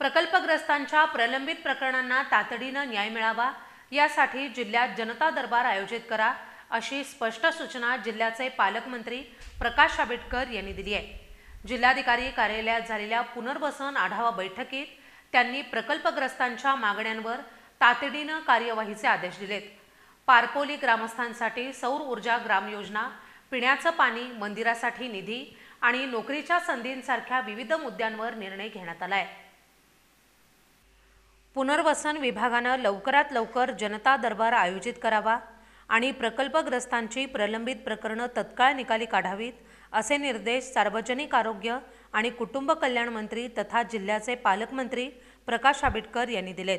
प्रकल्पग्रस्तांच्या प्रलंबित प्रकरणांना तातडीने न्याय मिळावा यासाठी जिल्ह्यात जनता दरबार आयोजित करा अशी स्पष्ट सूचना जिल्ह्याचे पालकमंत्री प्रकाश आंबेडकर यांनी दिली आहे। जिल्हाधिकारी कार्यालयात झालेल्या पुनर्वसन आढावा बैठकीत त्यांनी प्रकल्पग्रस्तांच्या मागण्यांवर तातडीने कार्यवाहीचे आदेश दिलेत। पारकोली ग्रामस्थांसाठी सौर ऊर्जा ग्राम योजना, पिण्याचं पाणी, मंदिरासाठी निधी आणि नोकरीच्या संधींसारख्या विविध मुद्द्यांवर निर्णय घेण्यात आलाय। पुनर्वसन विभागानं लवकरात लवकर जनता दरबार आयोजित करावा आणि प्रकल्पग्रस्तांची प्रलंबित प्रकरणं तत्काळ निकाली काढावीत असे निर्देश सार्वजनिक आरोग्य आणि कुटुंब कल्याण मंत्री तथा जिल्ह्याचे पालकमंत्री प्रकाश आंबेडकर यांनी दिलेत।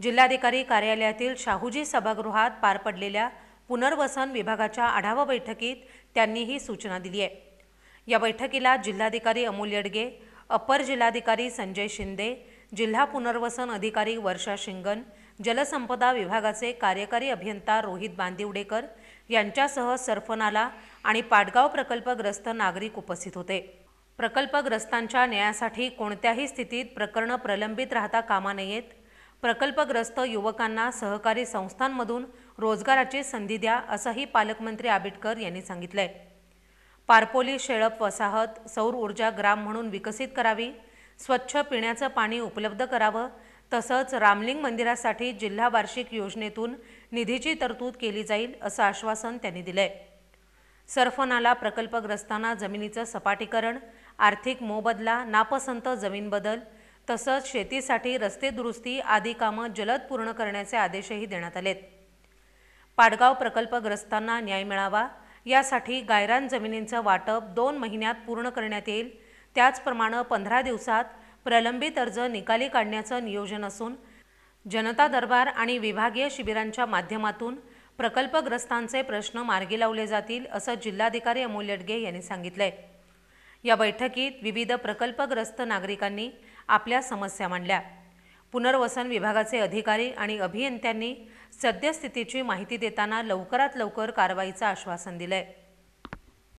जिल्हाधिकारी कार्यालयातील शाहूजी सभागृहात पार पडलेल्या पुनर्वसन विभागाच्या आढावा बैठकीत त्यांनी ही सूचना दिली आहे। या बैठकीला जिल्हाधिकारी अमोल येडगे, अपर जिल्हाधिकारी संजय शिंदे, जिल्हा पुनर्वसन अधिकारी वर्षा शिंगण, जलसंपदा विभागाचे कार्यकारी अभियंता रोहित बांदिवडेकर यांच्यासह सर्फनाला आणि पाटगाव प्रकल्पग्रस्त नागरिक उपस्थित होते। प्रकल्पग्रस्तांच्या न्यायासाठी कोणत्याही स्थितीत प्रकरणं प्रलंबित राहता कामा नयेत। प्रकल्पग्रस्त युवकांना सहकारी संस्थांमधून रोजगाराची संधी द्या असंही पालकमंत्री आंबेडकर यांनी सांगितलंय। पारपोली शेळप वसाहत सौर ऊर्जा ग्राम म्हणून विकसित करावी, स्वच्छ पिण्याचं पाणी उपलब्ध करावं, तसंच रामलिंग मंदिरासाठी जिल्हा वार्षिक योजनेतून निधीची तरतूद केली जाईल असं आश्वासन त्यांनी दिलंय। सर्फनाला प्रकल्पग्रस्तांना जमिनीचं सपाटीकरण, आर्थिक मोबदला, नापसंत जमीन बदल तसंच शेतीसाठी रस्ते दुरुस्ती आदी कामं जलद पूर्ण करण्याचे आदेशही देण्यात आलेत। पाटगाव प्रकल्पग्रस्तांना न्याय मिळावा यासाठी गायरान जमिनींचं वाटप 2 महिन्यात पूर्ण करण्यात येईल। त्याचप्रमाणे 15 दिवसात प्रलंबित अर्ज निकाली काढण्याचं नियोजन असून जनता दरबार आणि विभागीय शिबिरांच्या माध्यमातून प्रकल्पग्रस्तांचे प्रश्न मार्गी लावले जातील असं जिल्हाधिकारी अमोल येडगे यांनी सांगितलंय। या बैठकीत विविध प्रकल्पग्रस्त नागरिकांनी आपल्या समस्या मांडल्या। पुनर्वसन विभागाचे अधिकारी आणि अभियंत्यांनी सद्यस्थितीची माहिती देताना लवकरात लवकर कारवाईचं आश्वासन दिलंय।